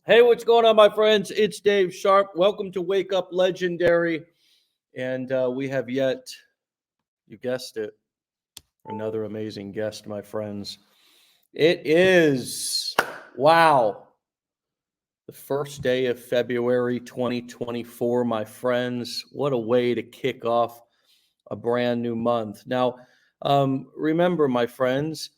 Hey, what's going on, my friends? It's Dave Sharpe. Welcome to Wake Up Legendary. And we have yet, you guessed it, another amazing guest, my friends. It is, wow, the first day of February 2024, my friends. What a way to kick off a brand new month. Now, remember, my friends,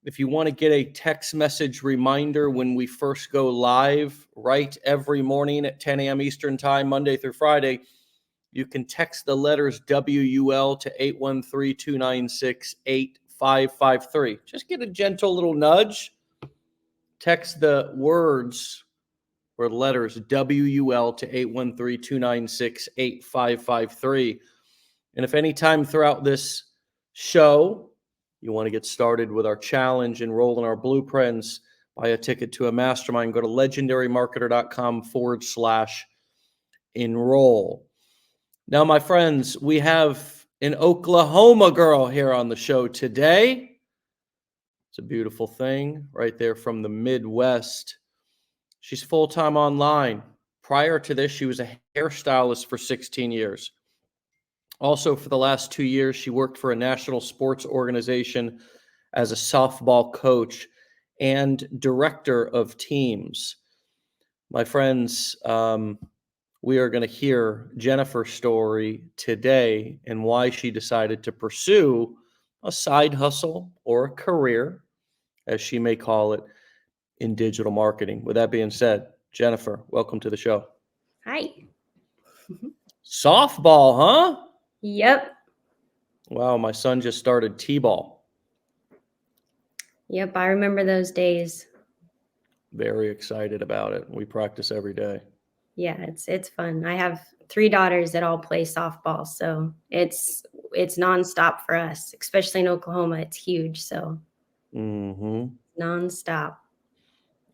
if you want to get a text message reminder when we first go live, right, every morning at 10 a.m. Eastern Time, Monday through Friday, you can text the letters WUL to 813-296-8553. Just get a gentle little nudge. Text the words or letters WUL to 813-296-8553. And if any time throughout this show you want to get started with our challenge, enroll in our blueprints, buy a ticket to a mastermind, go to legendarymarketer.com/enroll. Now, my friends, we have an Oklahoma girl here on the show today. It's a beautiful thing right there from the Midwest. She's full-time online. Prior to this, she was a hairstylist for 16 years. Also, for the last 2 years, she worked for a national sports organization as a softball coach and director of teams. My friends, we are going to hear Jennifer's story today and why she decided to pursue a side hustle or a career, as she may call it, in digital marketing. With that being said, Jennifer, welcome to the show. Hi. Softball, huh? Yep. Wow, my son just started t-ball. Yep, I remember those days. Very excited about it. We practice every day. Yeah, it's fun. I have 3 daughters that all play softball, so it's nonstop for us, especially in Oklahoma. It's huge, so nonstop.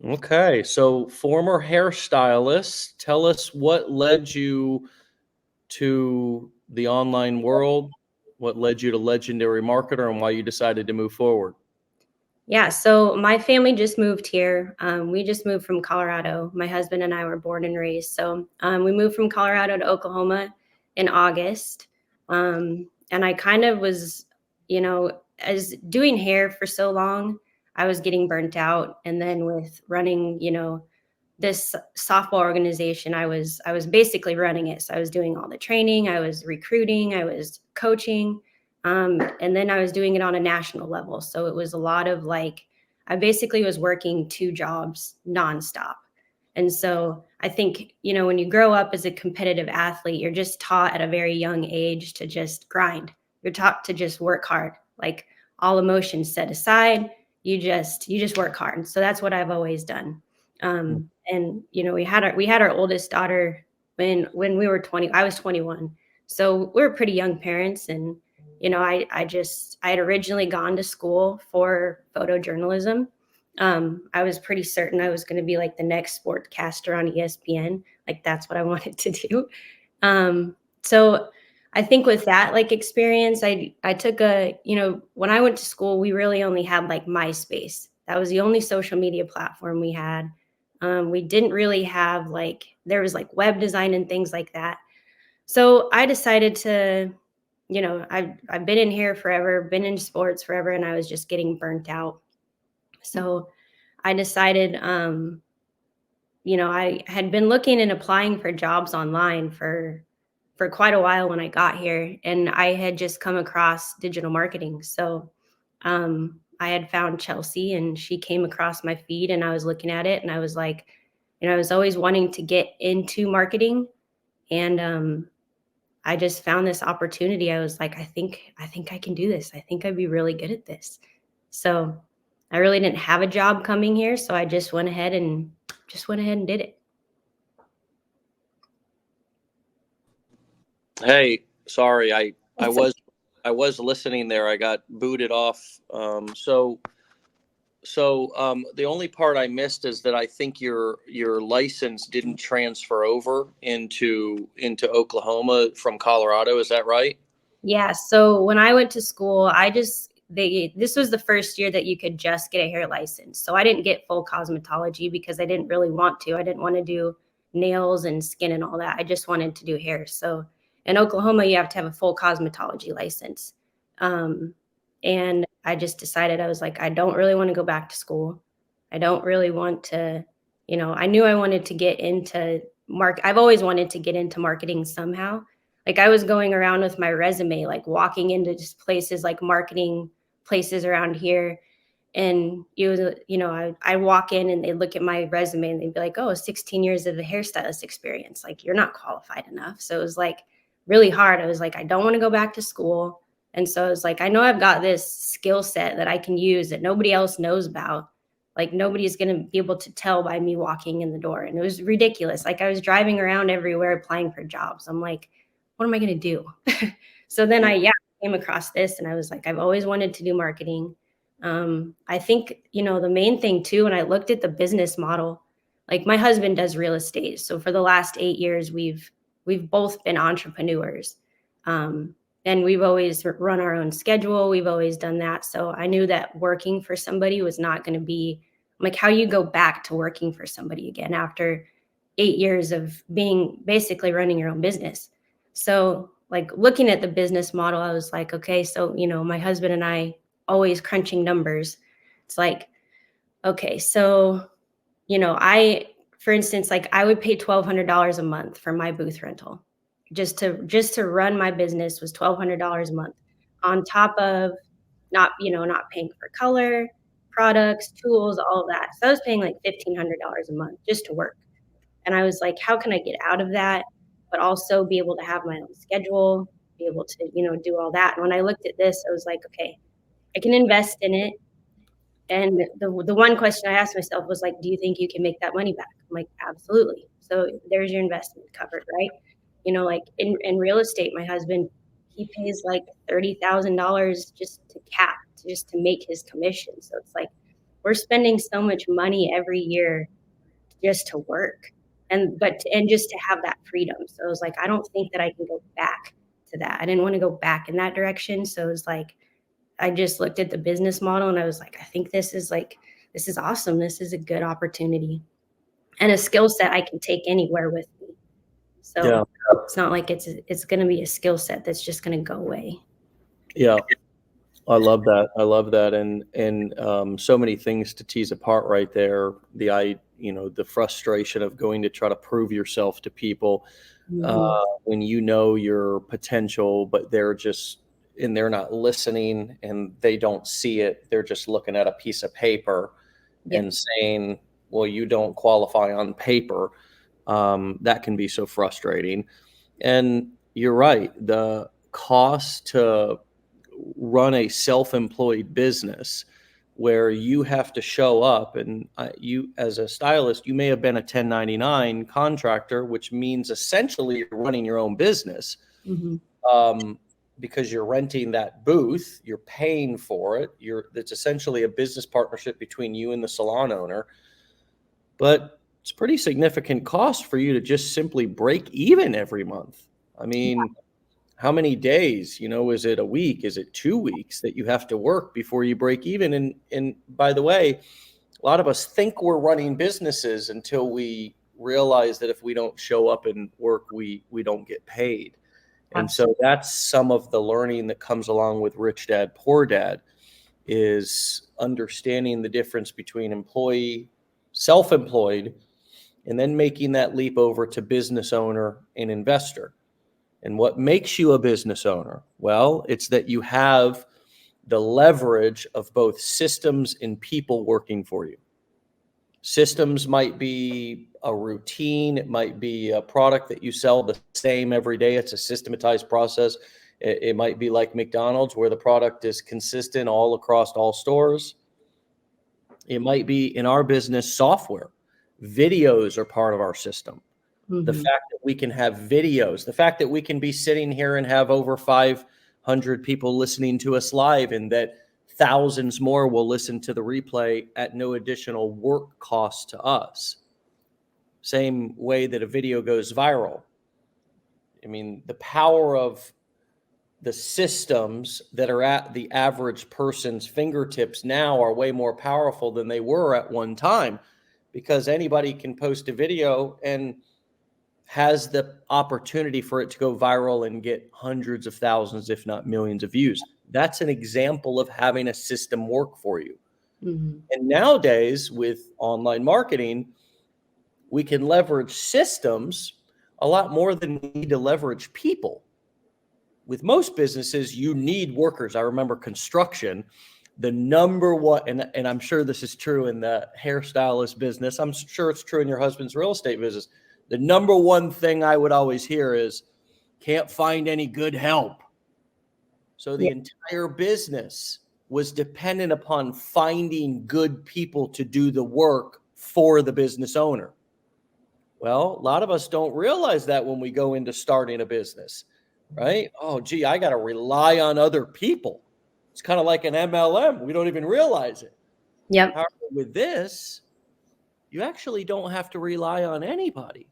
Okay, so former hairstylist, tell us what led you to the online world, what led you to Legendary Marketer, and why you decided to move forward. Yeah, so my family just moved here. We just moved from Colorado. My husband and I were born and raised. So we moved from Colorado to Oklahoma in August. And I kind of was, as doing hair for so long, I was getting burnt out. And then with running, this softball organization, I was basically running it. So I was doing all the training, I was recruiting, I was coaching. And then I was doing it on a national level. So it was a lot of I basically was working 2 jobs nonstop. And so I think, when you grow up as a competitive athlete, you're just taught at a very young age to just grind. You're taught to just work hard, like all emotions set aside. You just work hard. So that's what I've always done. And, we had our oldest daughter when we were 20, I was 21. So we were pretty young parents. And I had originally gone to school for photojournalism. I was pretty certain I was going to be like the next sportcaster on ESPN. Like that's what I wanted to do. So I think with that experience, I took when I went to school, we really only had MySpace. That was the only social media platform we had. We didn't really have there was web design and things like that. So I decided to I've been in here forever, been in sports forever, and I was just getting burnt out. So I decided, I had been looking and applying for jobs online for quite a while when I got here, and I had just come across digital marketing. So I had found Chelsea, and she came across my feed, and I was looking at it, and I was like, I was always wanting to get into marketing, and I just found this opportunity. I was like, I think I can do this. I think I'd be really good at this. So I really didn't have a job coming here. So I just went ahead and did it. Hey, sorry, I was listening there. I got booted off. So the only part I missed is that I think your license didn't transfer over into Oklahoma from Colorado. Is that right? Yeah. So when I went to school, I just this was the first year that you could just get a hair license. So I didn't get full cosmetology because I didn't really want to. I didn't want to do nails and skin and all that. I just wanted to do hair. So in Oklahoma, you have to have a full cosmetology license. And I just decided, I was like, I don't really want to go back to school. I don't really want to, I knew I wanted to get into I've always wanted to get into marketing somehow. Like I was going around with my resume, like walking into just places like marketing places around here. And I walk in and they look at my resume and they'd be like, oh, 16 years of the hairstylist experience. Like you're not qualified enough. So it was like really hard. I was like, I don't want to go back to school. And so I was like, I know I've got this skill set that I can use that nobody else knows about. Like nobody's going to be able to tell by me walking in the door. And it was ridiculous. Like I was driving around everywhere applying for jobs. I'm like, what am I going to do? So then I came across this and I was like, I've always wanted to do marketing. I think, the main thing too, when I looked at the business model, like my husband does real estate. So for the last 8 years, we've both been entrepreneurs. And we've always run our own schedule. We've always done that. So I knew that working for somebody was not going to be like how you go back to working for somebody again after 8 years of being basically running your own business. So like looking at the business model, I was like, okay, so, my husband and I always crunching numbers. It's like, okay, so, for instance, like I would pay $1,200 a month for my booth rental. Just to run my business was $1,200 a month on top of not paying for color, products, tools, all of that. So I was paying like $1,500 a month just to work. And I was like, how can I get out of that, but also be able to have my own schedule, be able to, do all that. And when I looked at this, I was like, okay, I can invest in it. And the one question I asked myself was like, do you think you can make that money back? I'm like, absolutely. So there's your investment covered, right? Like in real estate, my husband, he pays like $30,000 just to cap, just to make his commission. So it's like we're spending so much money every year just to work and just to have that freedom. So it was like, I don't think that I can go back to that. I didn't want to go back in that direction. So it was like, I just looked at the business model and I was like, I think this is awesome. This is a good opportunity and a skill set I can take anywhere with me. So it's not like it's going to be a skill set that's just going to go away. Yeah. I love that. I love that. And so many things to tease apart right there. The frustration of going to try to prove yourself to people when you know your potential, but they're not listening and they don't see it. They're just looking at a piece of paper and saying, well, you don't qualify on paper. That can be so frustrating. And you're right. The cost to run a self-employed business where you have to show up and you as a stylist, you may have been a 1099 contractor, which means essentially you're running your own business because you're renting that booth, you're paying for it. It's essentially a business partnership between you and the salon owner, but it's pretty significant cost for you to just simply break even every month. I mean, how many days, is it a week? Is it 2 weeks that you have to work before you break even? And by the way, a lot of us think we're running businesses until we realize that if we don't show up and work, we don't get paid. And so that's some of the learning that comes along with Rich Dad, Poor Dad is understanding the difference between employee, self-employed, and then making that leap over to business owner and investor. And what makes you a business owner? Well, it's that you have the leverage of both systems and people working for you. Systems might be a routine. It might be a product that you sell the same every day. It's a systematized process. It might be like McDonald's where the product is consistent all across all stores. It might be in our business software. Videos are part of our system. The fact that we can have videos, the fact that we can be sitting here and have over 500 people listening to us live and that thousands more will listen to the replay at no additional work cost to us. Same way that a video goes viral. I mean, the power of the systems that are at the average person's fingertips now are way more powerful than they were at one time, because anybody can post a video and has the opportunity for it to go viral and get hundreds of thousands, if not millions of views. That's an example of having a system work for you. Mhm. And nowadays with online marketing, we can leverage systems a lot more than we need to leverage people. With most businesses, you need workers. I remember construction, the number one, and I'm sure this is true in the hairstylist business. I'm sure it's true in your husband's real estate business. The number one thing I would always hear is, can't find any good help. So the Yeah. entire business was dependent upon finding good people to do the work for the business owner. Well, a lot of us don't realize that when we go into starting a business, right? Oh, gee, I got to rely on other people. It's kind of like an MLM. We don't even realize it. Yep. However, with this, you actually don't have to rely on anybody.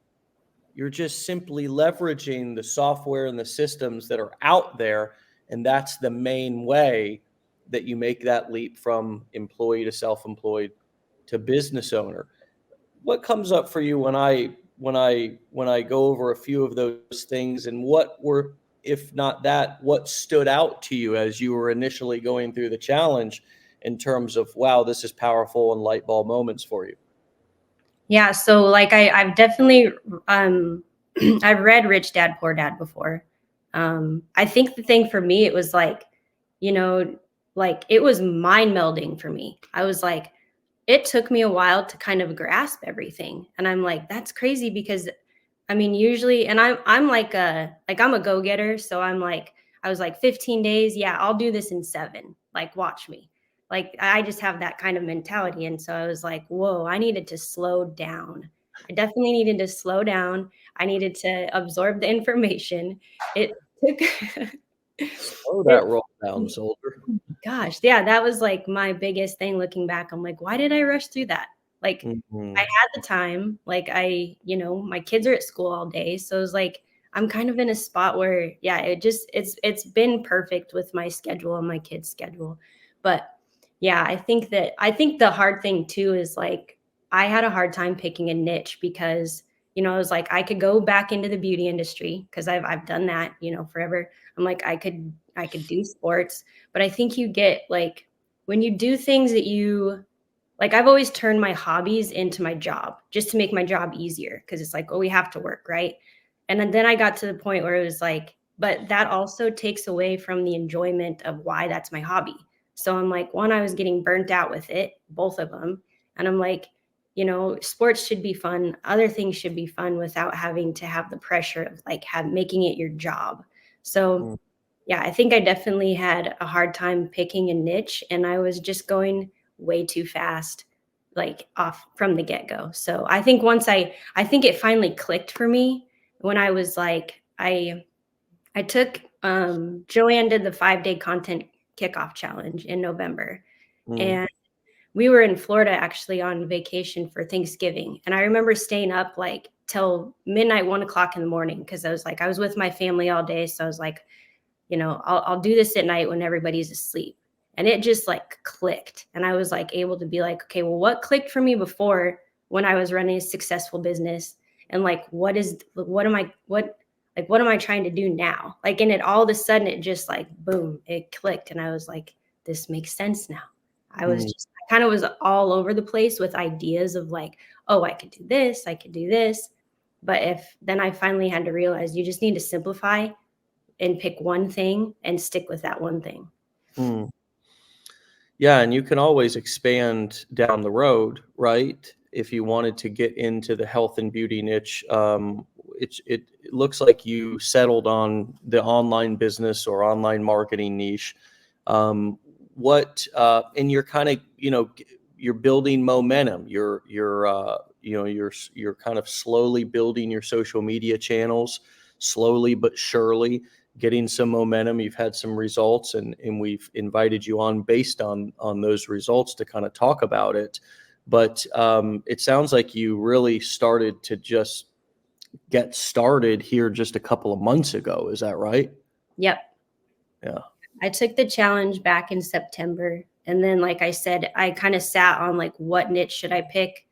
You're just simply leveraging the software and the systems that are out there. And that's the main way that you make that leap from employee to self-employed to business owner. What comes up for you when I go over a few of those things, and what were, if not that, what stood out to you as you were initially going through the challenge in terms of, wow, this is powerful, and light bulb moments for you? Yeah. So like I've definitely I've read Rich Dad Poor Dad before. I think the thing for me, it was like, you know, like it was mind melding for me. I was like, it took me a while to kind of grasp everything. And I'm like, that's crazy because I mean, usually, and I'm like I'm a go-getter. So I'm like, I was like 15 days. Yeah, I'll do this in 7. Like, watch me. Like, I just have that kind of mentality. And so I was like, whoa, I needed to slow down. I definitely needed to slow down. I needed to absorb the information. It took Oh, it, that roll down, soldier. gosh, yeah, that was like my biggest thing looking back. I'm like, why did I rush through that? Like, I Mhm. had the time. Like, my kids are at school all day. So it was like, I'm kind of in a spot where, yeah, it's been perfect with my schedule and my kids' schedule. But yeah, I think the hard thing too is like, I had a hard time picking a niche because, I was like, I could go back into the beauty industry because I've done that, forever. I'm like, I could do sports, but I think you get like when you do things that you like, I've always turned my hobbies into my job just to make my job easier because it's like, oh, we have to work, right? And then I got to the point where it was like, but that also takes away from the enjoyment of why that's my hobby. So I'm like, one, I was getting burnt out with it, both of them. And I'm like, sports should be fun. Other things should be fun without having to have the pressure of like making it your job. So Mm. yeah, I think I definitely had a hard time picking a niche, and I was just going way too fast, like off from the get-go. So I think it finally clicked for me when I was like, I took Joanne did the 5-day content kickoff challenge in November. Mm. And we were in Florida actually on vacation for Thanksgiving. And I remember staying up like till midnight, 1 o'clock in the morning, because I was with my family all day. So I was like, I'll do this at night when everybody's asleep. And it just like clicked. And I was like able to be like, okay, well, what clicked for me before when I was running a successful business? And like, what am I trying to do now? Like, and it all of a sudden, it just like, boom, it clicked. And I was like, this makes sense now. Mm. I kind of was all over the place with ideas of like, oh, I could do this, I could do this. But then I finally had to realize you just need to simplify and pick one thing and stick with that one thing. Mm. Yeah, and you can always expand down the road, right? If you wanted to get into the health and beauty niche, it looks like you settled on the online business or online marketing niche. Um, and you're kind of, you're building momentum. You're kind of slowly building your social media channels, slowly but surely getting some momentum. You've had some results, and we've invited you on based on those results to kind of talk about it. But it sounds like you really started to just get started here just a couple of months ago. Is that right? Yep. Yeah. I took the challenge back in September. And then, like I said, I kind of sat on like, what niche should I pick?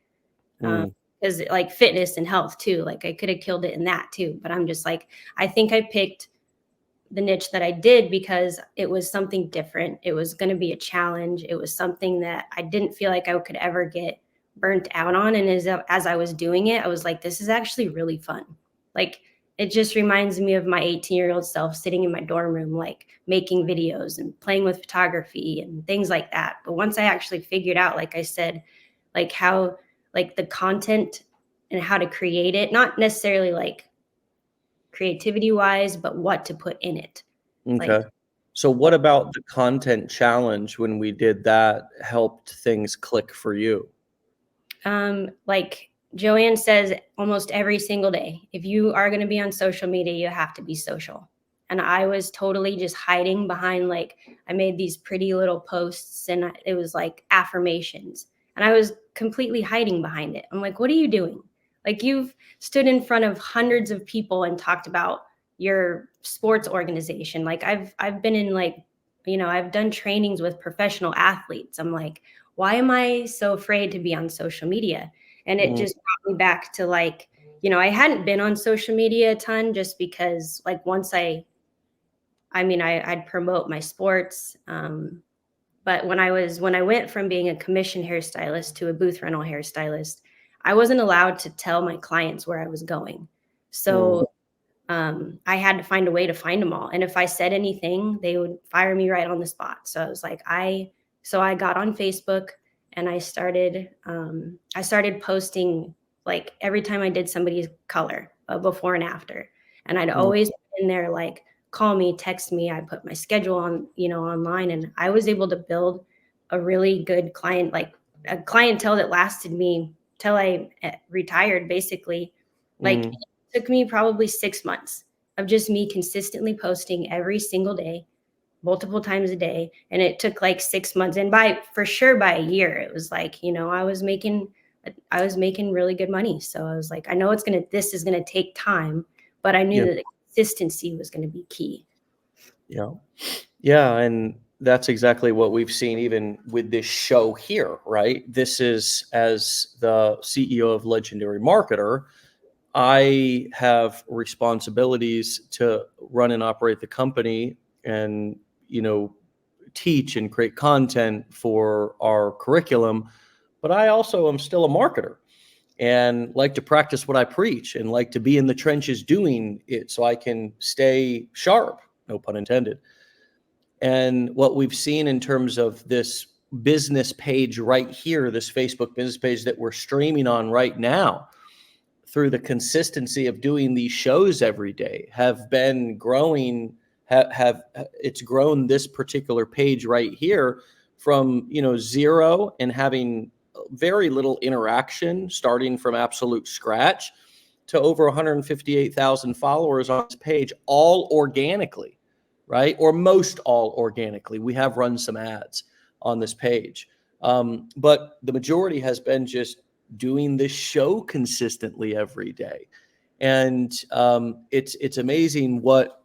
Mm, Because like fitness and health too, like I could have killed it in that too. But I'm just like, I think I picked the niche that I did because it was something different. It was going to be a challenge. It was something that I didn't feel like I could ever get burnt out on. And as I was doing it, I was like, this is actually really fun. Like, it just reminds me of my 18-year-old self sitting in my dorm room, like making videos and playing with photography and things like that. But once I actually figured out, like I said, like how, like the content and how to create it, not necessarily like creativity wise, but what to put in it. Like, okay. So what about the content challenge when we did that helped things click for you? like Joanne says almost every single day, if you are going to be on social media, you have to be social. And I was totally just hiding behind, like, I made these pretty little posts and it was like affirmations. And I was completely hiding behind it. I'm like, what are you doing? Like, you've stood in front of hundreds of people and talked about your sports organization. Like, I've been in, like, I've done trainings with professional athletes. I'm like, why am I so afraid to be on social media? And it Mm, just brought me back to, like, I hadn't been on social media a ton just because, like, once I'd promote my sports. But when I went from being a commission hairstylist to a booth rental hairstylist, I wasn't allowed to tell my clients where I was going. mm, So I had to find a way to find them all. And if I said anything, they would fire me right on the spot. So I was like, so I got on Facebook and I started posting like every time I did somebody's color, before and after. And I'd mm, always put in there, like, call me, text me. I put my schedule on, online, and I was able to build a really good client, like a clientele that lasted me till I retired, basically. Like, mm. took me probably 6 months of just me consistently posting every single day, multiple times a day. And it took like 6 months. And for sure by a year, it was like, I was making really good money. So I was like, I know this is going to take time, but I knew Yeah. that the consistency was going to be key. Yeah. Yeah, and that's exactly what we've seen even with this show here, right? This is, as the CEO of Legendary Marketer, I have responsibilities to run and operate the company and, you know, teach and create content for our curriculum, but I also am still a marketer and like to practice what I preach and like to be in the trenches doing it so I can stay sharp, no pun intended. And what we've seen in terms of this business page right here, this Facebook business page that we're streaming on right now, through the consistency of doing these shows every day, have been growing. Have it's grown this particular page right here from zero and having very little interaction, starting from absolute scratch, to over 158,000 followers on this page, all organically, right? Or most all organically. We have run some ads on this page, but the majority has been just doing this show consistently every day. And it's amazing what,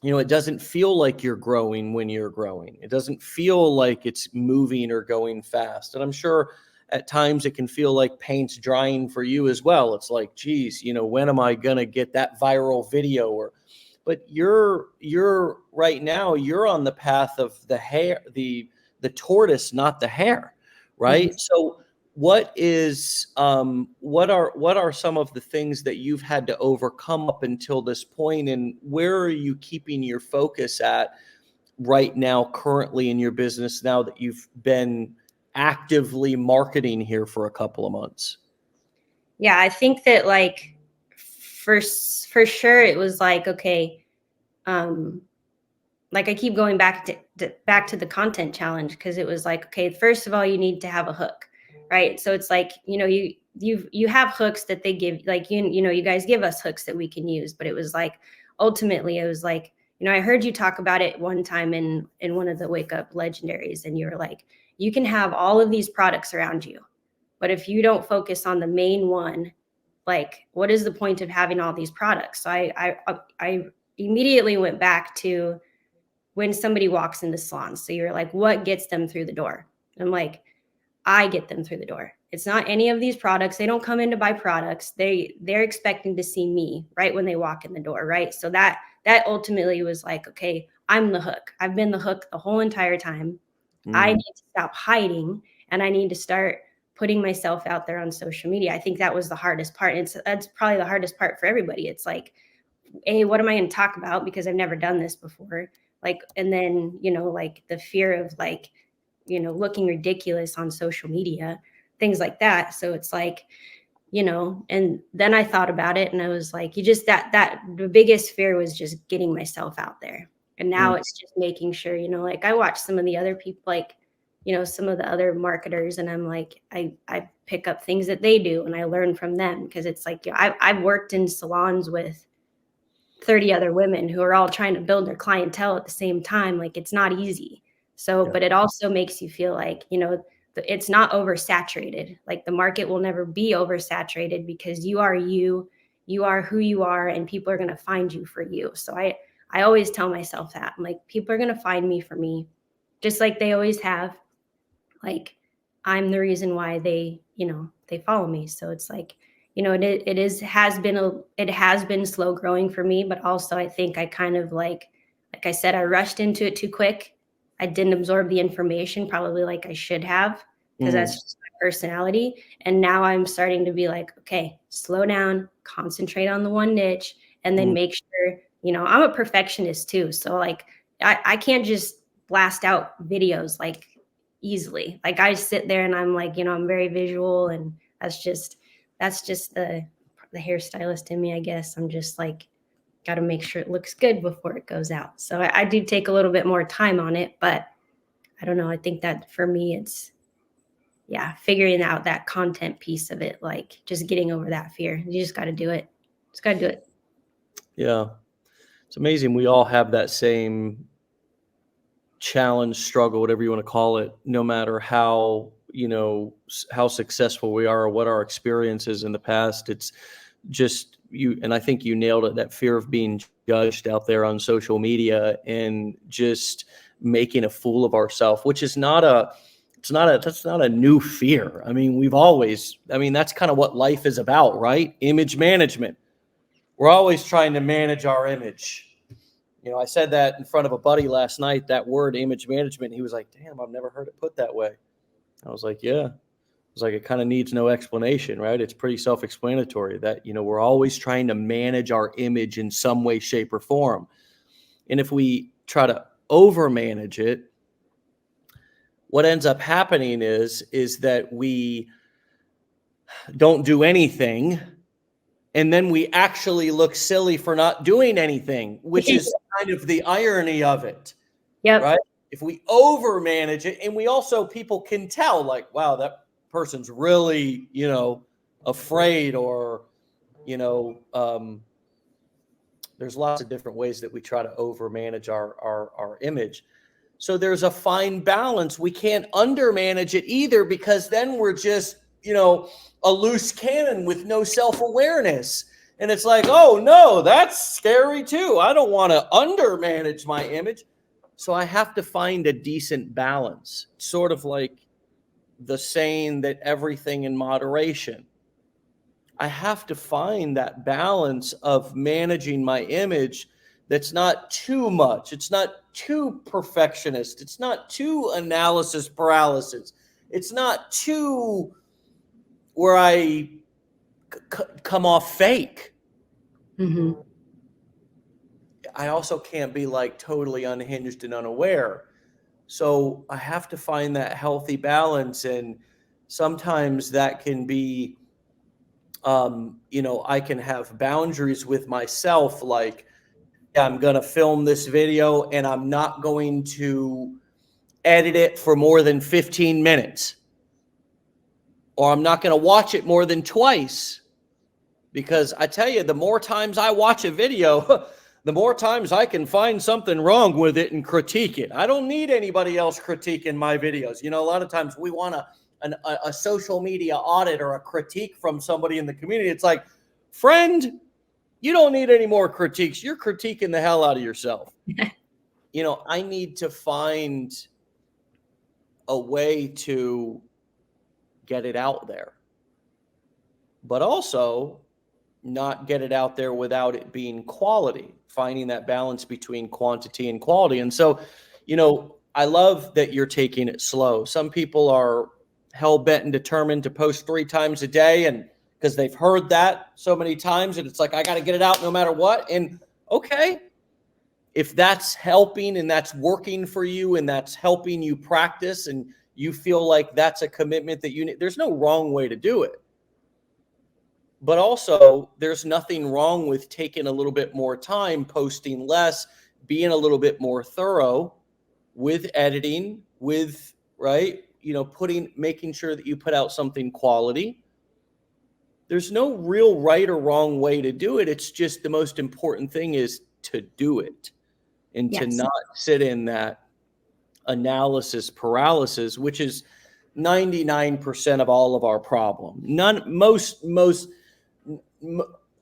it doesn't feel like you're growing when you're growing. It doesn't feel like it's moving or going fast. And I'm sure at times it can feel like paint's drying for you as well. It's like, geez, when am I gonna get that viral video? But you're right now, you're on the path of the hair, the tortoise, not the hare, Mhm. right? So what are some of the things that you've had to overcome up until this point, and where are you keeping your focus at right now, currently in your business, now that you've been actively marketing here for a couple of months? Yeah, I think that, like, for sure it was like, okay, um like, I keep going back to the content challenge, because it was like, okay, first of all, you need to have a hook, right? So it's like, you have hooks that they give, like, you guys give us hooks that we can use. But it was like, ultimately it was like, I heard you talk about it one time in one of the Wake Up Legendaries, and you were like, you can have all of these products around you, but if you don't focus on the main one, like, what is the point of having all these products? So I immediately went back to when somebody walks into salons. So you're like, what gets them through the door? I'm like, I get them through the door. It's not any of these products. They don't come in to buy products. They're expecting to see me right when they walk in the door, right? So that ultimately was like, okay, I'm the hook. I've been the hook the whole entire time. I need to stop hiding, and I need to start putting myself out there on social media. I think that was the hardest part. That's probably the hardest part for everybody. It's like, hey, what am I going to talk about? Because I've never done this before. Like, and then, like the fear of like, looking ridiculous on social media, things like that. So it's like, and then I thought about it and I was like, you just, that the biggest fear was just getting myself out there. And now it's just making sure, like I watch some of the other people, like, some of the other marketers, and I'm like, I pick up things that they do and I learn from them, because it's like, I've worked in salons with 30 other women who are all trying to build their clientele at the same time. Like, it's not easy. So, but it also makes you feel like, it's not oversaturated. Like, the market will never be oversaturated, because you are who you are, and people are going to find you for you. So I always tell myself that. I'm like, people are going to find me for me, just like they always have. Like, I'm the reason why they follow me. So it's like, it has been slow growing for me, but also I think I kind of like I said, I rushed into it too quick. I didn't absorb the information probably like I should have, because that's just my personality. And now I'm starting to be like, okay, slow down, concentrate on the one niche, and then make sure, I'm a perfectionist too. So like, I can't just blast out videos like easily. Like, I sit there and I'm like, I'm very visual, and that's just the hairstylist in me, I guess. I'm just like, got to make sure it looks good before it goes out. So I do take a little bit more time on it, but I don't know. I think that for me, it's, yeah, figuring out that content piece of it, like just getting over that fear. You just got to do it. Just got to do it. Yeah. It's amazing. We all have that same challenge, struggle, whatever you want to call it, no matter how, how successful we are or what our experiences in the past. It's just you. And I think you nailed it. That fear of being judged out there on social media and just making a fool of ourselves, which is that's not a new fear. I mean, that's kind of what life is about, right? Image management. We're always trying to manage our image. I said that in front of a buddy last night, that word image management. He was like, damn, I've never heard it put that way. I was like, yeah. I was like, it kind of needs no explanation, right? It's pretty self-explanatory that, we're always trying to manage our image in some way, shape, or form. And if we try to over-manage it, what ends up happening is that we don't do anything, and then we actually look silly for not doing anything, which is kind of the irony of it. Yep. Right? If we over manage it, and people can tell, like, wow, that person's really, afraid, or, there's lots of different ways that we try to over manage our image. So there's a fine balance. We can't under manage it either, because then we're just, a loose cannon with no self-awareness. And it's like, oh no, that's scary too. I don't want to under manage my image. So I have to find a decent balance. Sort of like the saying that everything in moderation. I have to find that balance of managing my image that's not too much. It's not too perfectionist. It's not too analysis paralysis. It's not too where I come off fake. Mm-hmm. I also can't be like totally unhinged and unaware. So I have to find that healthy balance. And sometimes that can be, I can have boundaries with myself. Like, yeah, I'm going to film this video and I'm not going to edit it for more than 15 minutes. Or I'm not going to watch it more than twice. Because I tell you, the more times I watch a video, the more times I can find something wrong with it and critique it. I don't need anybody else critiquing my videos. A lot of times we want a social media audit or a critique from somebody in the community. It's like, friend, you don't need any more critiques. You're critiquing the hell out of yourself. I need to find a way to get it out there, but also not get it out there without it being quality, finding that balance between quantity and quality. And so, I love that you're taking it slow. Some people are hell bent and determined to post 3 times a day, and because they've heard that so many times, and it's like, I got to get it out no matter what. And okay, if that's helping and that's working for you and that's helping you practice and you feel like that's a commitment that you need, there's no wrong way to do it. But also, there's nothing wrong with taking a little bit more time, posting less, being a little bit more thorough with editing, with, right, making sure that you put out something quality. There's no real right or wrong way to do it. It's just the most important thing is to do it and to Yes. not sit in that analysis paralysis, which is 99% of all of our problem.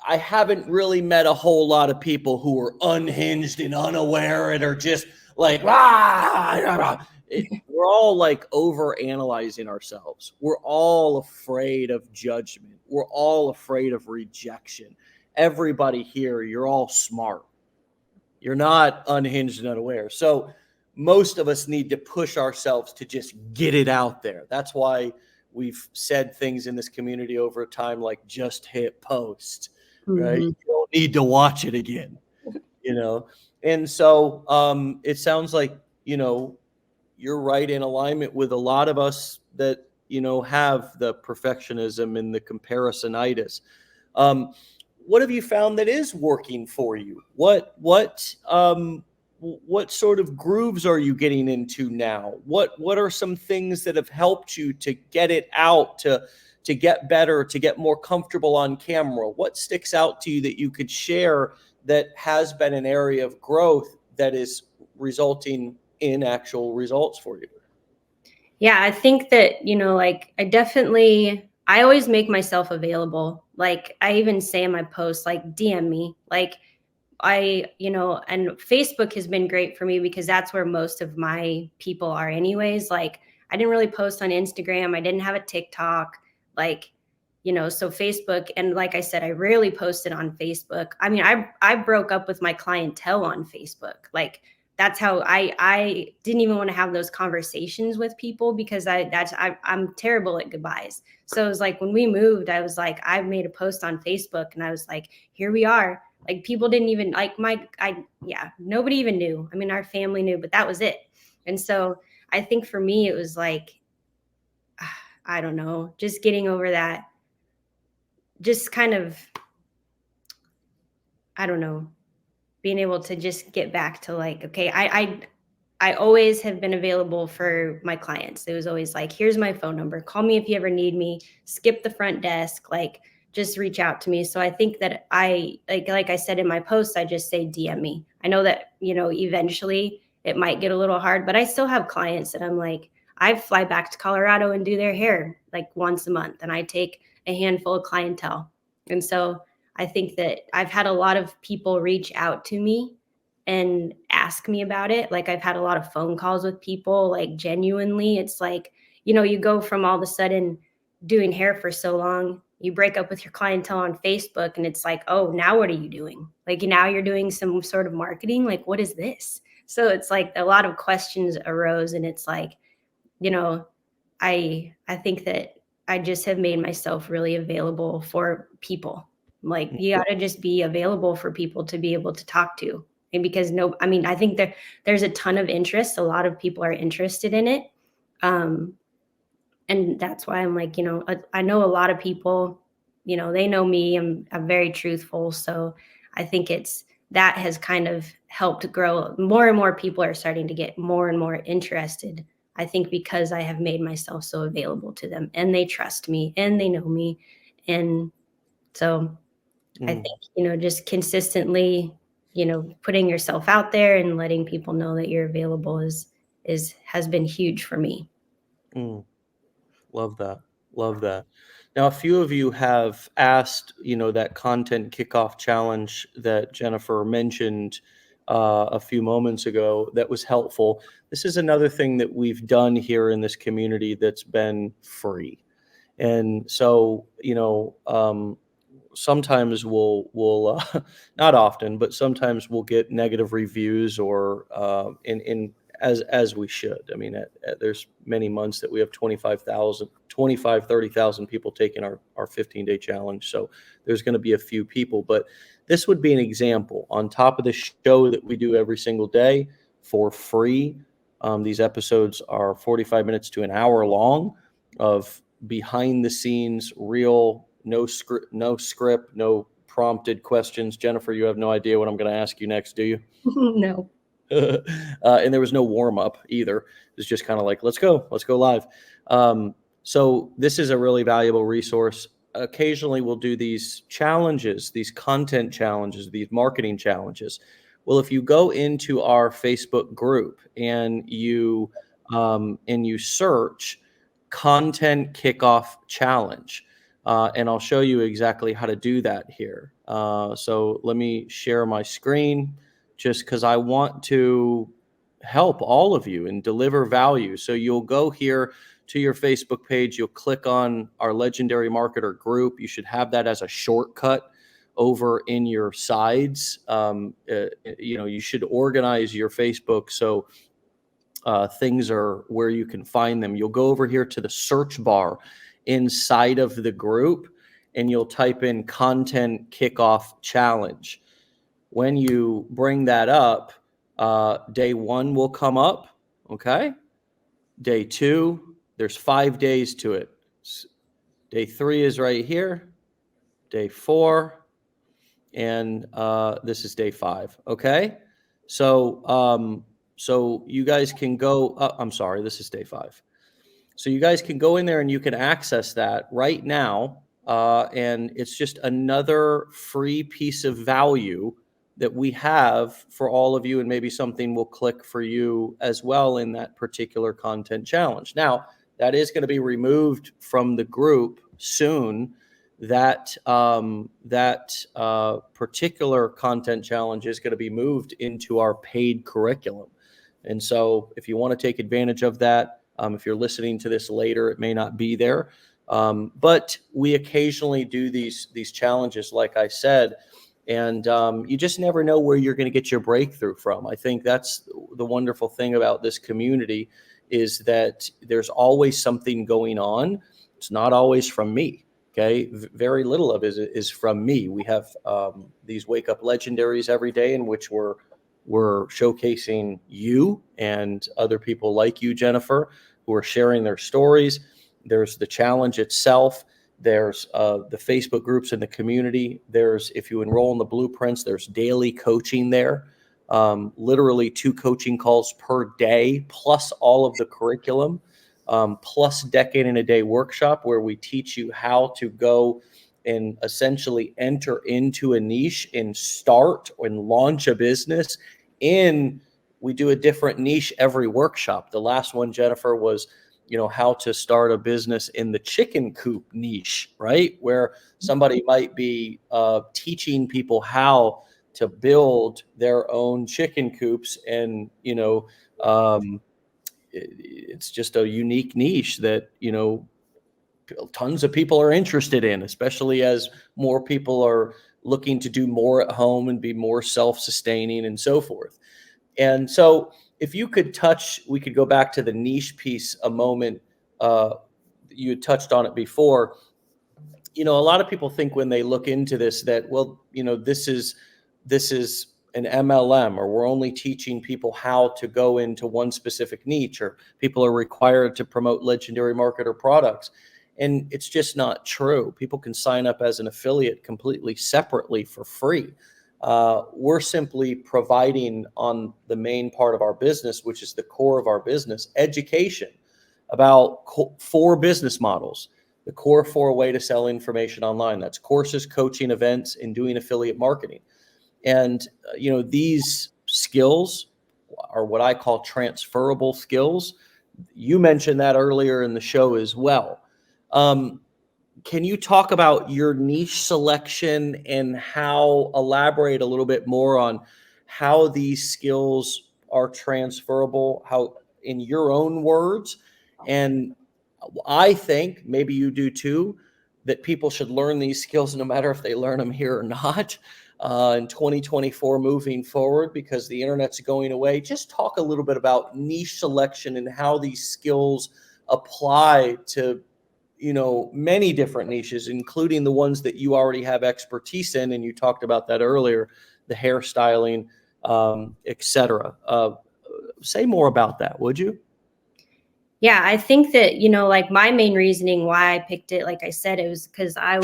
I haven't really met a whole lot of people who are unhinged and unaware and are just like, we're all like over analyzing ourselves. We're all afraid of judgment. We're all afraid of rejection. Everybody here, you're all smart. You're not unhinged and unaware. So most of us need to push ourselves to just get it out there. That's why we've said things in this community over time, like just hit post, right? Mhm. You don't need to watch it again, And so it sounds like, you're right in alignment with a lot of us that, have the perfectionism and the comparisonitis. What have you found that is working for you? What sort of grooves are you getting into now? What are some things that have helped you to get it out, to get better, to get more comfortable on camera? What sticks out to you that you could share that has been an area of growth that is resulting in actual results for you? Yeah, I think that, like I always make myself available. Like I even say in my posts, like DM me. Like and Facebook has been great for me because that's where most of my people are anyways. Like I didn't really post on Instagram. I didn't have a TikTok. Like, so Facebook, and like I said, I rarely posted on Facebook. I mean, I broke up with my clientele on Facebook. Like that's how I didn't even want to have those conversations with people because I'm terrible at goodbyes. So it was like when we moved, I was like, I made a post on Facebook and I was like, here we are. Like people didn't even like nobody even knew. I mean, our family knew, but that was it. And so I think for me, it was like, I don't know, just getting over that, just kind of, I don't know, being able to just get back to like, okay, I always have been available for my clients. It was always like, here's my phone number. Call me if you ever need me. Skip the front desk. Like, just reach out to me. So I think that like I said in my post, I just say DM me. I know that, eventually it might get a little hard, but I still have clients that I'm like, I fly back to Colorado and do their hair like once a month. And I take a handful of clientele. And so I think that I've had a lot of people reach out to me and ask me about it. Like I've had a lot of phone calls with people, like genuinely. It's like, you go from all of a sudden doing hair for so long, you break up with your clientele on Facebook and it's like, oh, now what are you doing? Like now you're doing some sort of marketing. Like, what is this? So it's like a lot of questions arose and it's like, you know, I think that I just have made myself really available for people. Like you got to just be available for people to be able to talk to. And because I mean, I think there's a ton of interest. A lot of people are interested in it. And that's why I'm like, I know a lot of people, they know me. I'm very truthful. So I think that has kind of helped grow. More and more people are starting to get more and more interested. I think because I have made myself so available to them and they trust me and they know me. And so I think, just consistently, putting yourself out there and letting people know that you're available has been huge for me. Mm. Love that. Love that. Now, a few of you have asked, that content kickoff challenge that Jennifer mentioned. a few moments ago that was helpful. This is another thing that we've done here in this community that's been free. And so, sometimes we'll not often, but sometimes we'll get negative reviews or in as we should. I mean, there's many months that we have 30,000 people taking our 15-day challenge. So there's going to be a few people, but this would be an example on top of the show that we do every single day for free. These episodes are 45 minutes to an hour long of behind the scenes, real, no script, no prompted questions. Jennifer, you have no idea what I'm going to ask you next, do you? No. And there was no warm up either. It was just kind of like, let's go live. So this is a really valuable resource. Occasionally we'll do these challenges, these content challenges, these marketing challenges. Well, if you go into our Facebook group and you search content kickoff challenge, and I'll show you exactly how to do that here. So let me share my screen just because I want to help all of you and deliver value. So you'll go here to your Facebook page, you'll click on our Legendary Marketer group. You should have that as a shortcut over in your sides. You should organize your Facebook so things are where you can find them. You'll go over here to the search bar inside of the group and you'll type in content kickoff challenge. When you bring that up, day 1 will come up. Okay. Day 2, there's 5 days to it. Day 3 is right here. Day 4, and this is day 5. Okay. So you guys can go, I'm sorry, this is day 5. So you guys can go in there and you can access that right now. And it's just another free piece of value that we have for all of you, and maybe something will click for you as well in that particular content challenge. Now, that is going to be removed from the group soon. That particular content challenge is going to be moved into our paid curriculum. And so if you want to take advantage of that, if you're listening to this later, it may not be there. But we occasionally do these challenges, like I said, and you just never know where you're going to get your breakthrough from. I think that's the wonderful thing about this community, is that there's always something going on. It's not always from me. Okay. Very little of it is from me. We have these Wake Up Legendaries every day in which we're showcasing you and other people like you, Jennifer, who are sharing their stories. There's the challenge itself. There's the Facebook groups in the community. There's, if you enroll in the blueprints, there's daily coaching there. Literally 2 coaching calls per day, plus all of the curriculum, plus Decade in a Day workshop, where we teach you how to go and essentially enter into a niche and start and launch a business. We do a different niche every workshop. The last one, Jennifer, was how to start a business in the chicken coop niche, right? Where somebody might be teaching people how to build their own chicken coops. And, it's just a unique niche that, tons of people are interested in, especially as more people are looking to do more at home and be more self-sustaining and so forth. And so if you could we could go back to the niche piece a moment. You had touched on it before. A lot of people think when they look into this that, well, this is an MLM, or we're only teaching people how to go into one specific niche, or people are required to promote Legendary Marketer products. And it's just not true. People can sign up as an affiliate completely separately for free. We're simply providing on the main part of our business, which is the core of our business, education about 4 business models, the core 4 way to sell information online. That's courses, coaching, events, and doing affiliate marketing. And, these skills are what I call transferable skills. You mentioned that earlier in the show as well. Can you talk about your niche selection and elaborate a little bit more on how these skills are transferable, how, in your own words. And I think, maybe you do too, that people should learn these skills no matter if they learn them here or not, in 2024 moving forward, because the internet's going away. Just talk a little bit about niche selection and how these skills apply to, many different niches, including the ones that you already have expertise in. And you talked about that earlier, the hairstyling, etc. Say more about that, would you? Yeah, I think that, like my main reasoning why I picked it, like I said, it was because I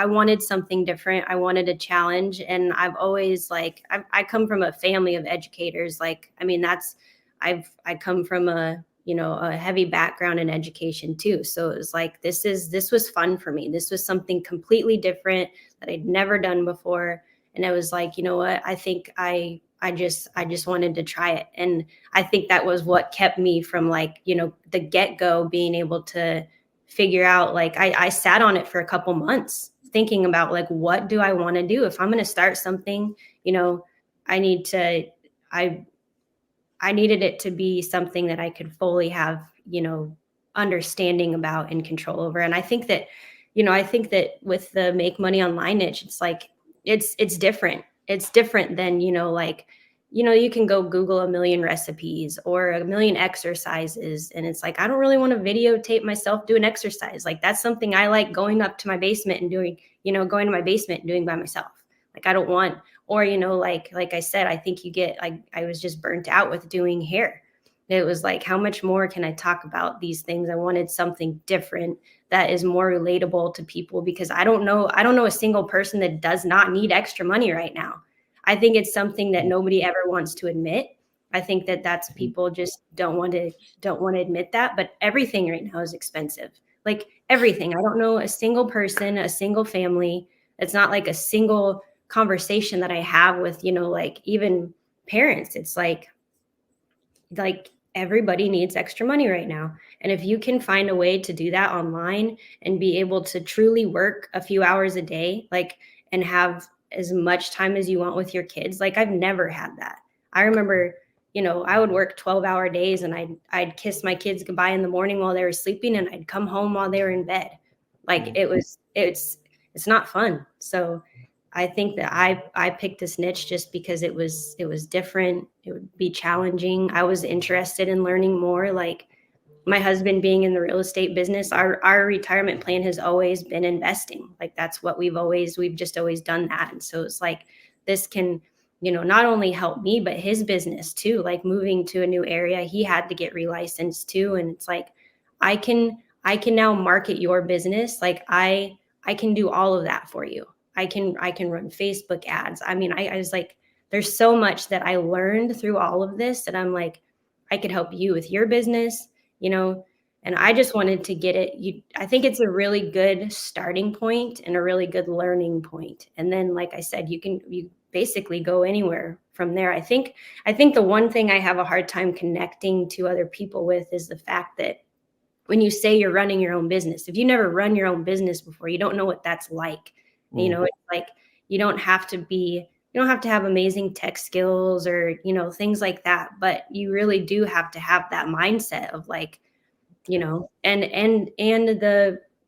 wanted something different. I wanted a challenge. And I've always I come from a family of educators. Like, I mean, I come from a heavy background in education too. So it was like, this was fun for me. This was something completely different that I'd never done before. And I was like, you know what? I think I just wanted to try it. And I think that was what kept me from the get-go being able to figure out, I sat on it for a couple months thinking about what do I want to do? If I'm going to start something, you know, I need to, I, I needed it to be something that I could fully have, understanding about and control over. And I think that with the make money online niche, it's like, it's different. It's different than, you can go Google a million recipes or a million exercises. And it's like, I don't really want to videotape myself do an exercise. Like, that's something I like going up to my basement and doing, going to my basement and doing by myself. Like, I don't want, or, like I said, I think I was just burnt out with doing hair. It was like, how much more can I talk about these things? I wanted something different that is more relatable to people, because I don't know a single person that does not need extra money right now. I think it's something that nobody ever wants to admit. I think that that's people just don't want to admit that, but everything right now is expensive. Like, everything. I don't know a single person, a single family. It's not like a single conversation that I have with, even parents. It's like everybody needs extra money right now. And if you can find a way to do that online and be able to truly work a few hours a day, and have as much time as you want with your kids, I've never had that. I remember, I would work 12-hour days, and I'd kiss my kids goodbye in the morning while they were sleeping, and I'd come home while they were in bed. It's not fun. So I think that I picked this niche just because it was different. It would be challenging. I was interested in learning more. Like, my husband being in the real estate business, our retirement plan has always been investing. Like, that's what we've just always done that. And so it's like, this can, not only help me, but his business too. Like, moving to a new area, he had to get relicensed too. And it's like, I can now market your business. Like, I can do all of that for you. I can run Facebook ads. I mean, I was like, there's so much that I learned through all of this that I'm like, I could help you with your business, and I just wanted to get it. I think it's a really good starting point and a really good learning point. And then, like I said, you basically go anywhere from there. I think the one thing I have a hard time connecting to other people with is the fact that when you say you're running your own business, if you never run your own business before, you don't know what that's like. It's like, you don't have to have amazing tech skills or, things like that, but you really do have to have that mindset of and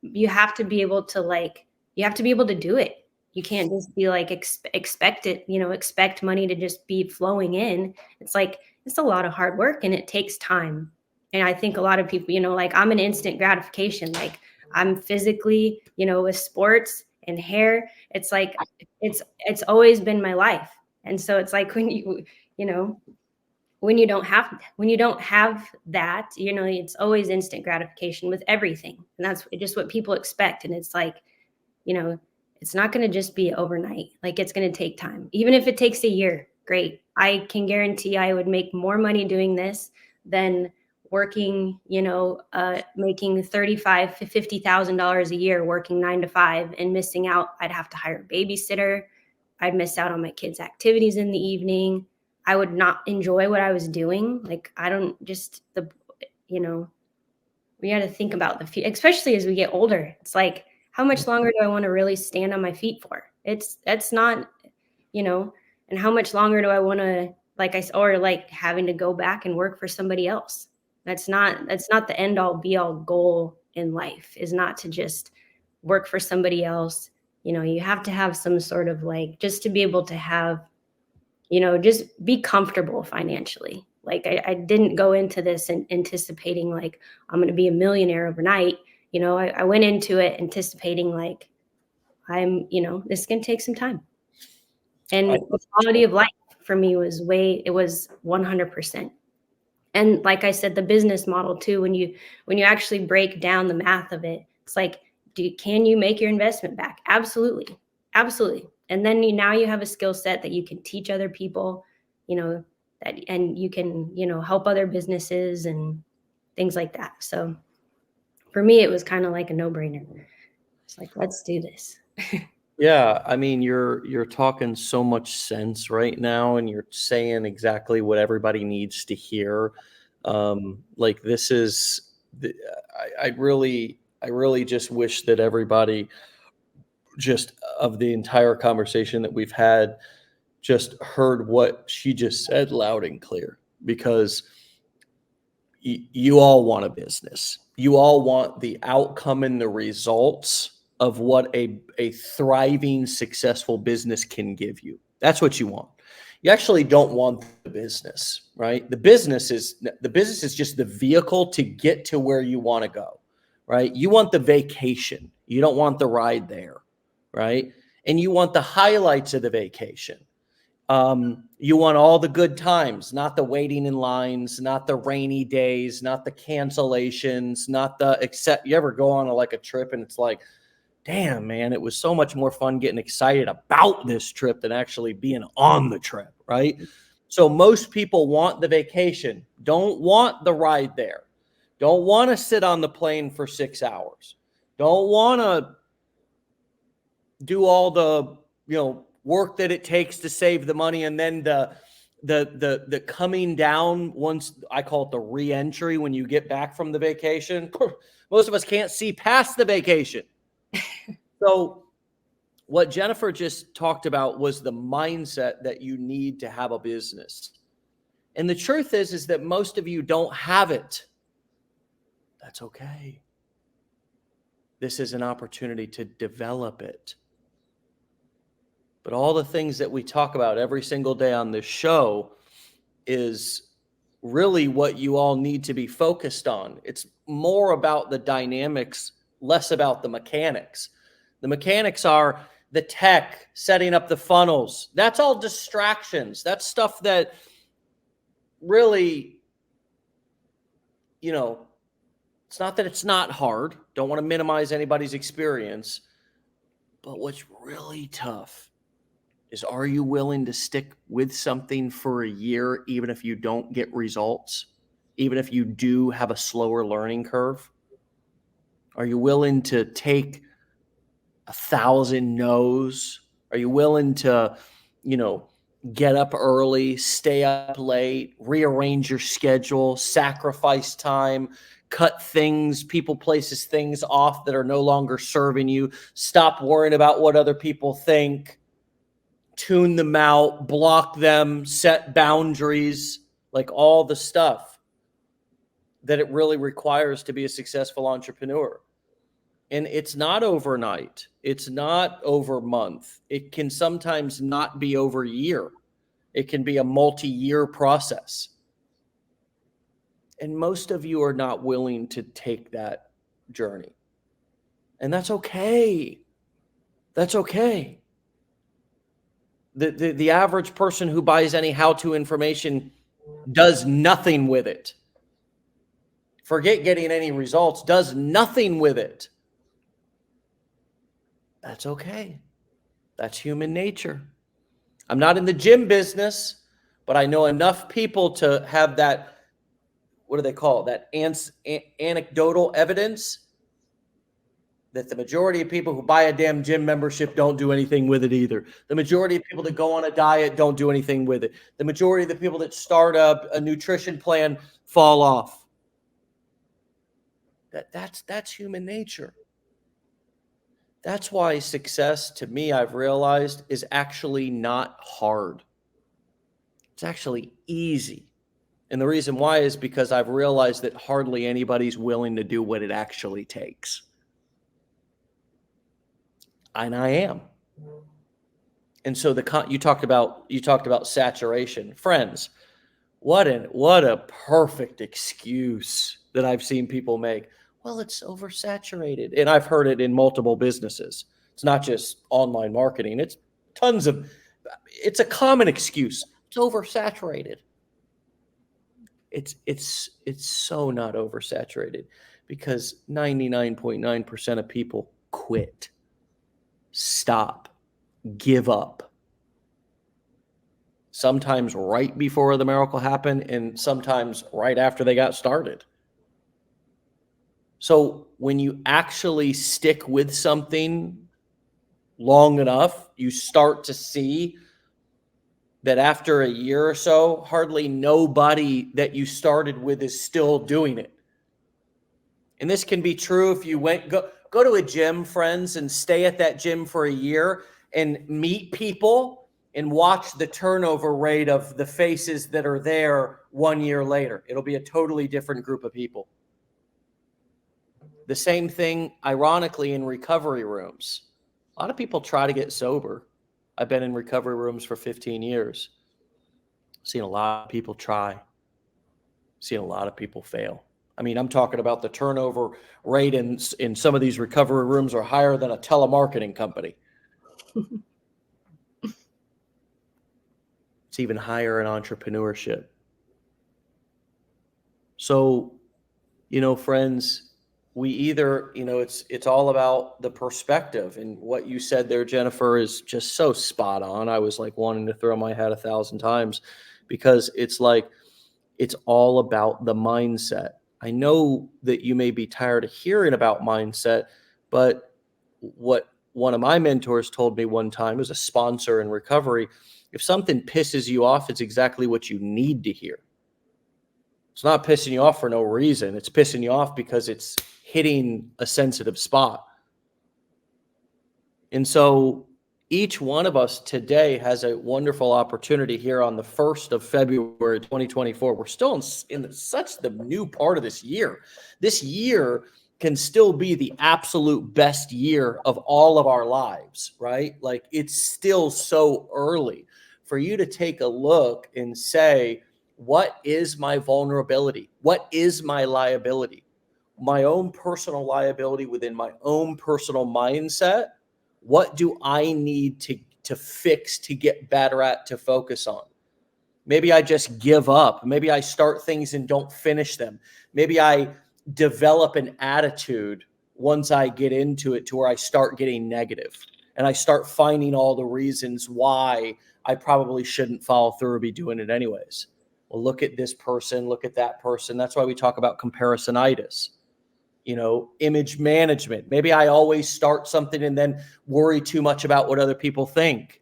you have to be able to do it. You can't just be like, expect it, expect money to just be flowing in. It's like, it's a lot of hard work and it takes time. And I think a lot of people, I'm an instant gratification. Like, I'm physically, with sports and hair, it's like, it's always been my life. And so it's like, you know, when you don't have that, it's always instant gratification with everything. And that's just what people expect. And it's like, you know, it's not going to just be overnight. Like, it's going to take time. Even if it takes a year, great. I can guarantee I would make more money doing this than working, making $35,000 to $50,000 a year, working 9 to 5 and missing out. I'd have to hire a babysitter. I'd miss out on my kids' activities in the evening. I would not enjoy what I was doing. Like, I don't just we got to think about the future, especially as we get older. It's like, how much longer do I want to really stand on my feet for? That's not, you know, And how much longer do I want to, or like having to go back and work for somebody else? That's not the end all be all goal in life, is not to just work for somebody else. You have to have some sort of, like, just to be able to have, just be comfortable financially. Like, I didn't go into this and anticipating like I'm going to be a millionaire overnight. I went into it anticipating like this can take some time. I, And the quality of life for me it was 100%. And like I said, the business model too, when you actually break down the math of it, it's like, can you make your investment back? Absolutely. Absolutely. And then now you have a skill set that you can teach other people, and you can, help other businesses and things like that. So for me, it was kind of like a no-brainer. It's like, let's do this. yeah, I mean, you're talking so much sense right now, and you're saying exactly what everybody needs to hear. Like this is, I really just wish that everybody, just of the entire conversation that we've had, just heard what she just said loud and clear, because you all want a business. You all want the outcome and the results of what a thriving, successful business can give you. That's what you want. You actually don't want the business, right? The business is just the vehicle to get to where you want to go, right? You want the vacation. You don't want the ride there, right? And you want the highlights of the vacation. You want all the good times, not the waiting in lines, not the rainy days, not the cancellations, not the except. You ever go on like a trip and it's like, damn, man, it was so much more fun getting excited about this trip than actually being on the trip, right? So most people want the vacation, don't want the ride there, don't want to sit on the plane for 6 hours, don't want to do all the work that it takes to save the money, and then the coming down, once I call it the re-entry, when you get back from the vacation. Most of us can't see past the vacation. So what Jennifer just talked about was the mindset that you need to have a business. And the truth is that most of you don't have it. That's okay. This is an opportunity to develop it. But all the things that we talk about every single day on this show is really what you all need to be focused on. It's more about the dynamics, less about the mechanics. The mechanics are the tech, setting up the funnels. That's all distractions. That's stuff that really, it's not that it's not hard. Don't want to minimize anybody's experience. But what's really tough is, are you willing to stick with something for a year, even if you don't get results, even if you do have a slower learning curve? Are you willing to take 1,000 no's? Are you willing to, get up early, stay up late, rearrange your schedule, sacrifice time, cut things, people, places, things off that are no longer serving you, stop worrying about what other people think, tune them out, block them, set boundaries, like all the stuff that it really requires to be a successful entrepreneur? And it's not overnight. It's not over month. It can sometimes not be over a year. It can be a multi-year process. And most of you are not willing to take that journey. And that's okay. That's okay. The average person who buys any how-to information does nothing with it. Forget getting any results, does nothing with it. That's okay. That's human nature. I'm not in the gym business, but I know enough people to have that, what do they call it? That anecdotal evidence that the majority of people who buy a damn gym membership don't do anything with it either. The majority of people that go on a diet don't do anything with it. The majority of the people that start a nutrition plan fall off. That's human nature. That's why success, to me, I've realized, is actually not hard. It's actually easy. And the reason why is because I've realized that hardly anybody's willing to do what it actually takes. And I am. And so you talked about saturation. Friends, what a perfect excuse that I've seen people make. Well, it's oversaturated. And I've heard it in multiple businesses. It's not just online marketing. It's a common excuse. It's oversaturated. It's so not oversaturated because 99.9% of people quit, stop, give up. Sometimes right before the miracle happened and sometimes right after they got started. So when you actually stick with something long enough, you start to see that after a year or so, hardly nobody that you started with is still doing it. And this can be true if you go to a gym, friends, and stay at that gym for a year and meet people and watch the turnover rate of the faces that are there 1 year later. It'll be a totally different group of people. The same thing, ironically, in recovery rooms. A lot of people try to get sober. I've been in recovery rooms for 15 years. Seen a lot of people try. Seen a lot of people fail. I mean, I'm talking about the turnover rate in some of these recovery rooms are higher than a telemarketing company. It's even higher in entrepreneurship. So, friends, we either, it's all about the perspective, and what you said there, Jennifer, is just so spot on. I was like wanting to throw my hat 1,000 times because it's like, it's all about the mindset. I know that you may be tired of hearing about mindset, but what one of my mentors told me one time, as a sponsor in recovery, if something pisses you off, it's exactly what you need to hear. It's not pissing you off for no reason. It's pissing you off because it's hitting a sensitive spot. And so each one of us today has a wonderful opportunity here on the 1st of February, 2024. We're still in such the new part of this year. This year can still be the absolute best year of all of our lives, right? Like, it's still so early for you to take a look and say, what is my vulnerability? What is my liability? My own personal liability within my own personal mindset. What do I need to fix, to get better at, to focus on? Maybe I just give up. Maybe I start things and don't finish them. Maybe I develop an attitude once I get into it to where I start getting negative and I start finding all the reasons why I probably shouldn't follow through or be doing it anyways. Well, look at this person, look at that person. That's why we talk about comparisonitis. Image management. Maybe I always start something and then worry too much about what other people think,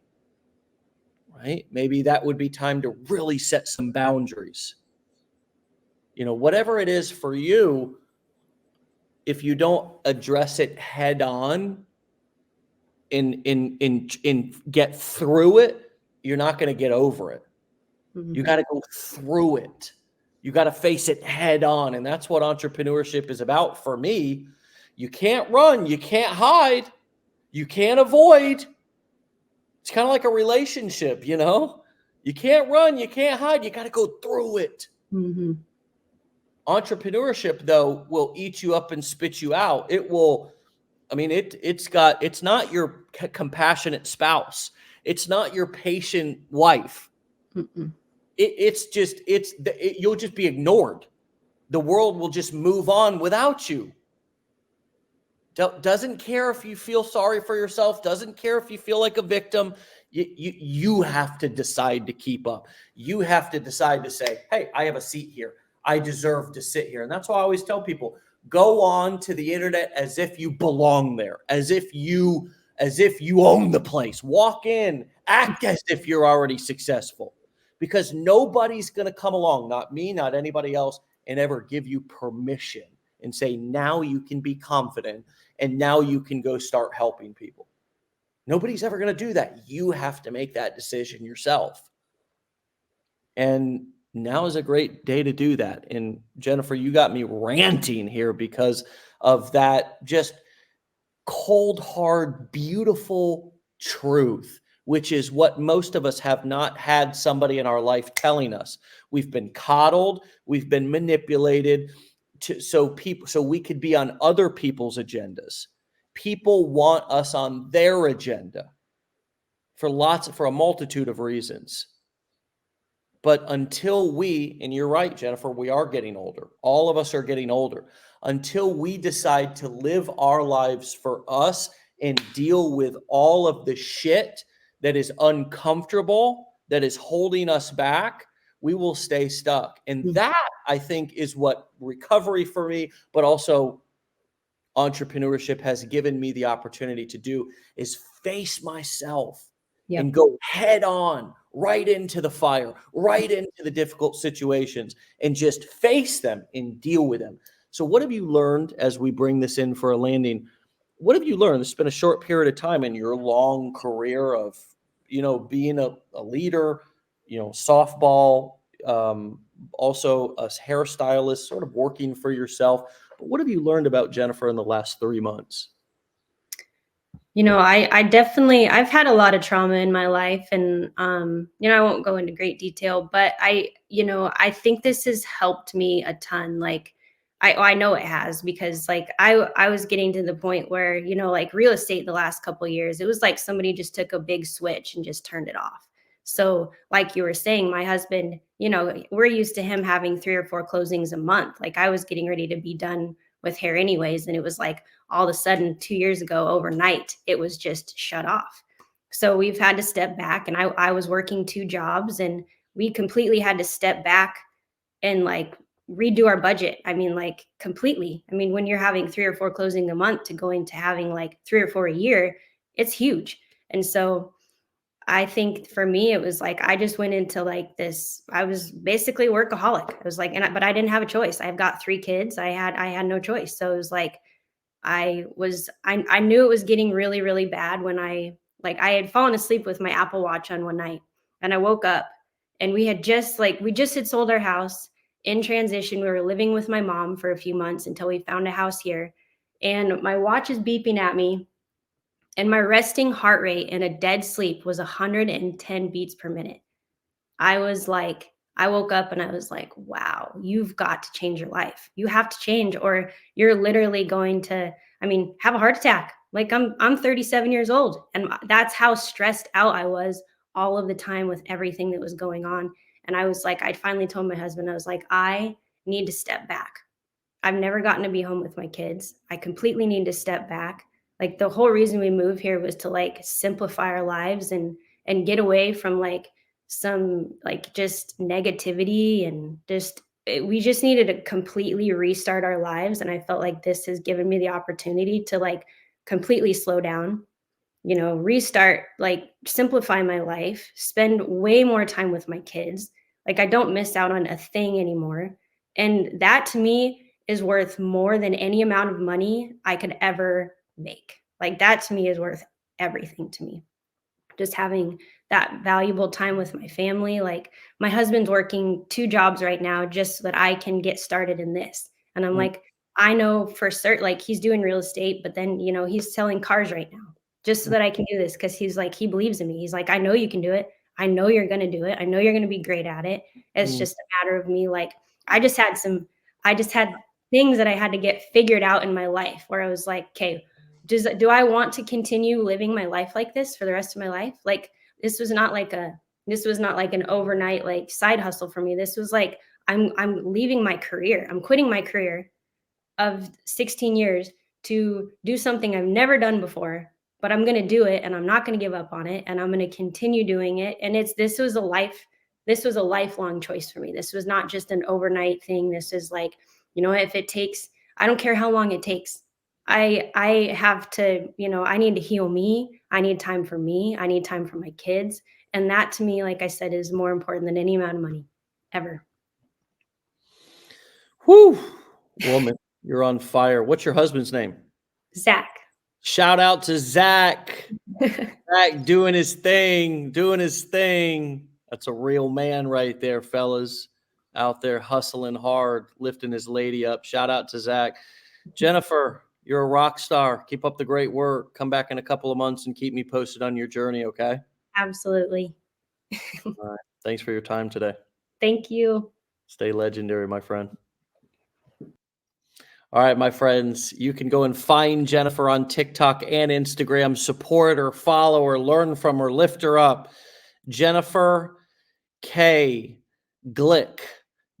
right? Maybe that would be time to really set some boundaries. Whatever it is for you, if you don't address it head on and get through it, you're not going to get over it. Mm-hmm. You got to go through it. You got to face it head on. And that's what entrepreneurship is about for me. You can't run. You can't hide. You can't avoid. It's kind of like a relationship, You can't run. You can't hide. You got to go through it. Mm-hmm. Entrepreneurship, though, will eat you up and spit you out. It will. I mean, it's not your compassionate spouse. It's not your patient wife. Mm-mm. You'll just be ignored. The world will just move on without you. Doesn't care if you feel sorry for yourself. Doesn't care if you feel like a victim. You have to decide to keep up. You have to decide to say, hey, I have a seat here. I deserve to sit here. And that's why I always tell people, go on to the internet as if you belong there, as if you own the place. Walk in, act as if you're already successful. Because nobody's going to come along, not me, not anybody else, and ever give you permission and say, now you can be confident and now you can go start helping people. Nobody's ever going to do that. You have to make that decision yourself. And now is a great day to do that. And Jennifer, you got me ranting here because of that just cold, hard, beautiful truth, which is what most of us have not had somebody in our life telling us. We've been coddled, we've been manipulated so we could be on other people's agendas. People want us on their agenda for a multitude of reasons. But until and you're right, Jennifer, we are getting older. All of us are getting older. Until we decide to live our lives for us and deal with all of the shit that is uncomfortable, that is holding us back, we will stay stuck. And that, I think, is what recovery for me, but also entrepreneurship has given me the opportunity to do, is face myself and go head on right into the fire, right into the difficult situations, and just face them and deal with them. So what have you learned as we bring this in for a landing? What have you learned? It's been a short period of time in your long career of, being a leader, softball, also a hairstylist, sort of working for yourself. But what have you learned about Jennifer in the last 3 months? I definitely, I've had a lot of trauma in my life, and I won't go into great detail, but I think this has helped me a ton. Like I know it has, because like I was getting to the point where, like real estate the last couple of years, it was like somebody just took a big switch and just turned it off. So like you were saying, my husband, we're used to him having 3 or 4 closings a month. Like I was getting ready to be done with hair anyways, and it was like all of a sudden 2 years ago overnight it was just shut off. So we've had to step back, and I was working 2 jobs, and we completely had to step back and like redo our budget. I mean, like completely. I mean, when you're having 3 or 4 closing a month to going to having like 3 or 4 a year, it's huge. And so I think for me, it was like I just went into like this. I was basically workaholic. I was like, but I didn't have a choice. I've got 3 kids. I had no choice. So it was like I knew it was getting really, really bad when I had fallen asleep with my Apple Watch on one night, and I woke up, and we just had sold our house in transition. We were living with my mom for a few months until we found a house here, and my watch is beeping at me, and my resting heart rate in a dead sleep was 110 beats per minute. I woke up and I was like, wow, you've got to change your life. You have to change, or you're literally going to, have a heart attack. Like I'm 37 years old, and that's how stressed out I was all of the time with everything that was going on. And I was like, I finally told my husband, I was like, I need to step back. I've never gotten to be home with my kids. I completely need to step back. Like the whole reason we moved here was to like simplify our lives and get away from like some like just negativity, and we just needed to completely restart our lives. And I felt like this has given me the opportunity to like completely slow down, restart, like simplify my life, spend way more time with my kids. Like I don't miss out on a thing anymore. And that to me is worth more than any amount of money I could ever make. Like that to me is worth everything to me. Just having that valuable time with my family. Like my husband's working 2 jobs right now just so that I can get started in this. And I'm like, I know for certain, like he's doing real estate, but then, he's selling cars right now just so that I can do this. Cause he's like, he believes in me. He's like, I know you can do it. I know you're going to do it. I know you're going to be great at it. It's just a matter of me. Like I just had things that I had to get figured out in my life where I was like, okay, do I want to continue living my life like this for the rest of my life? Like this was not like an overnight like side hustle for me. This was like I'm leaving my career. I'm quitting my career of 16 years to do something I've never done before, but I'm going to do it, and I'm not going to give up on it, and I'm going to continue doing it. And this was a lifelong choice for me. This was not just an overnight thing. This is like, if it takes, I don't care how long it takes. I have to, I need to heal me. I need time for me. I need time for my kids. And that to me, like I said, is more important than any amount of money ever. Whew, woman, you're on fire. What's your husband's name? Zach. Shout out to Zach. Zach doing his thing, doing his thing. That's a real man right there, fellas. Out there hustling hard, lifting his lady up. Shout out to Zach. Jennifer, you're a rock star. Keep up the great work. Come back in a couple of months and keep me posted on your journey, okay? Absolutely. All right. Thanks for your time today. Thank you. Stay legendary, my friend. All right, my friends, you can go and find Jennifer on TikTok and Instagram. Support her, follow her, learn from her, lift her up. Jennifer K. Glick.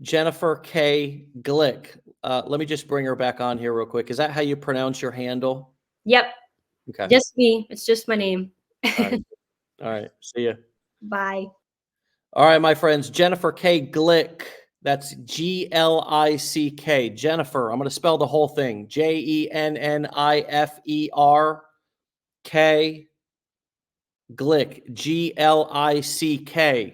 Jennifer K. Glick. Let me just bring her back on here real quick. Is that how you pronounce your handle? Yep. Okay. Just me. It's just my name. All right. All right. See ya. Bye. All right, my friends. Jennifer K. Glick. That's Glick. Jennifer. I'm going to spell the whole thing. Jennifer K. Glick. Glick.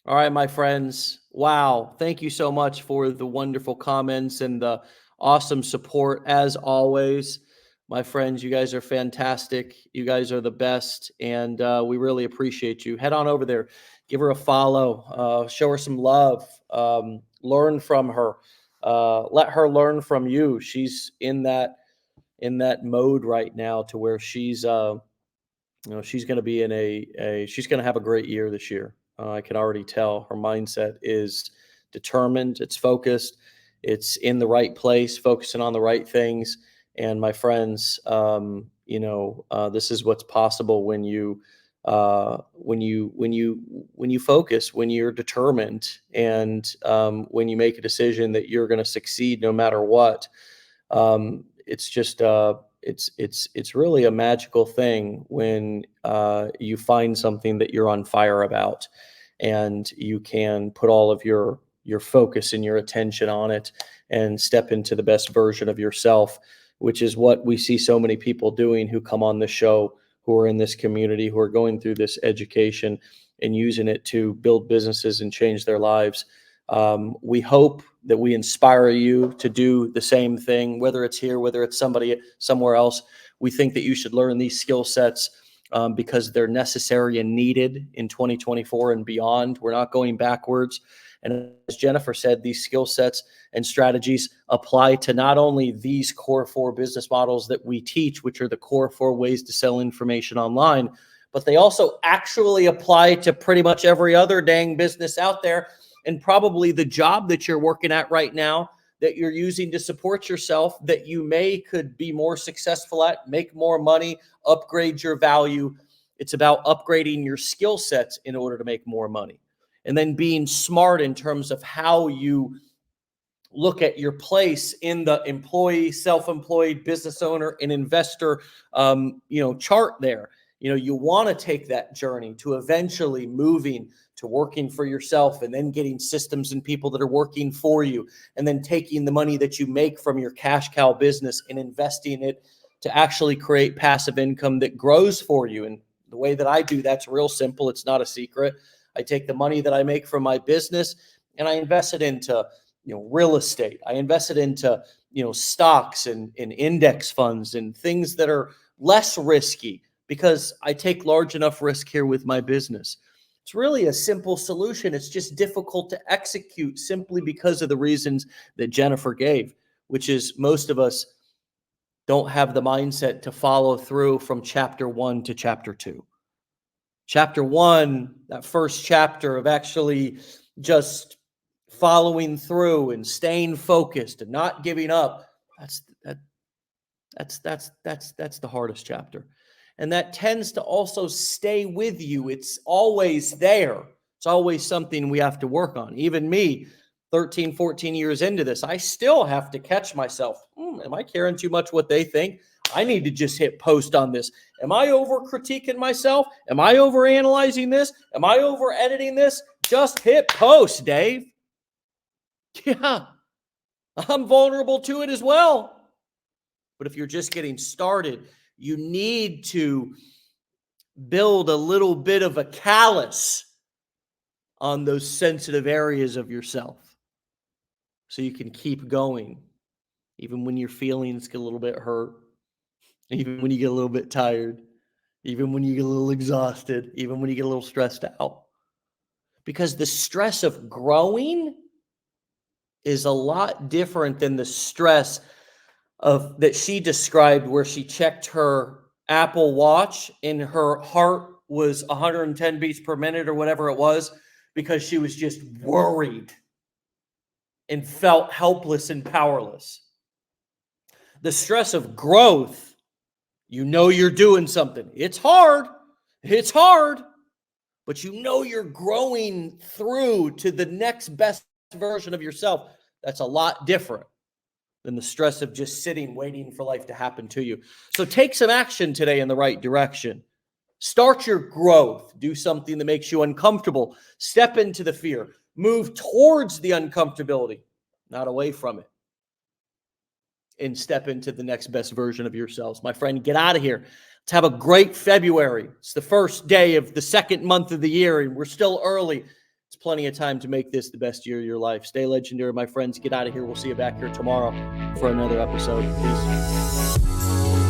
All right, my friends. Wow. Thank you so much for the wonderful comments and the awesome support as always. My friends, you guys are fantastic. You guys are the best, and we really appreciate you. Head on over there. Give her a follow. Show her some love. Learn from her. Let her learn from you. She's in that mode right now to where she's she's going to be in she's going to have a great year this year. I can already tell her mindset is determined. It's focused. It's in the right place, focusing on the right things. And my friends, this is what's possible when you focus, when you're determined, and when you make a decision that you're going to succeed no matter what. It's just it's really a magical thing when you find something that you're on fire about, and you can put all of your focus and your attention on it and step into the best version of yourself, which is what we see so many people doing who come on the show, who are in this community, who are going through this education and using it to build businesses and change their lives. We hope that we inspire you to do the same thing, whether it's here, whether it's somewhere else. We think that you should learn these skill sets because they're necessary and needed in 2024 and beyond. We're not going backwards. And as Jennifer said, these skill sets and strategies apply to not only these core 4 business models that we teach, which are the core 4 ways to sell information online, but they also actually apply to pretty much every other dang business out there. And probably the job that you're working at right now that you're using to support yourself, that you could be more successful at, make more money, upgrade your value. It's about upgrading your skill sets in order to make more money. And then being smart in terms of how you look at your place in the employee, self-employed, business owner, and investor, chart there. You want to take that journey to eventually moving to working for yourself, and then getting systems and people that are working for you, and then taking the money that you make from your cash cow business and investing it to actually create passive income that grows for you. And the way that I do that's real simple. It's not a secret. I take the money that I make from my business and I invest it into real estate. I invest it into stocks and index funds and things that are less risky, because I take large enough risk here with my business. It's really a simple solution. It's just difficult to execute simply because of the reasons that Jennifer gave, which is most of us don't have the mindset to follow through from chapter 1 to chapter 2. Chapter 1, that first chapter of actually just following through and staying focused and not giving up, that's the hardest chapter. And that tends to also stay with you. It's always there. It's always something we have to work on. Even me, 13, 14 years into this, I still have to catch myself. Am I caring too much what they think? I need to just hit post on this. Am I over critiquing myself? Am I over analyzing this? Am I over editing this? Just hit post, Dave. Yeah, I'm vulnerable to it as well. But if you're just getting started, you need to build a little bit of a callus on those sensitive areas of yourself so you can keep going, even when your feelings get a little bit hurt, even when you get a little bit tired, even when you get a little exhausted, even when you get a little stressed out. because the stress of growing is a lot different than the stress of that she described, where she checked her Apple Watch and her heart was 110 beats per minute or whatever it was, because she was just worried and felt helpless and powerless. The stress of growth, you know you're doing something. It's hard, but you know you're growing through to the next best version of yourself. That's a lot different than the stress of just sitting, waiting for life to happen to you. So take some action today in the right direction. Start your growth. Do something that makes you uncomfortable. Step into the fear. Move towards the uncomfortability, not away from it. And step into the next best version of yourselves. My friend, get out of here. Let's have a great February. It's the first day of the second month of the year, and we're still early. It's plenty of time to make this the best year of your life. Stay legendary, my friends. Get out of here. We'll see you back here tomorrow for another episode. Peace.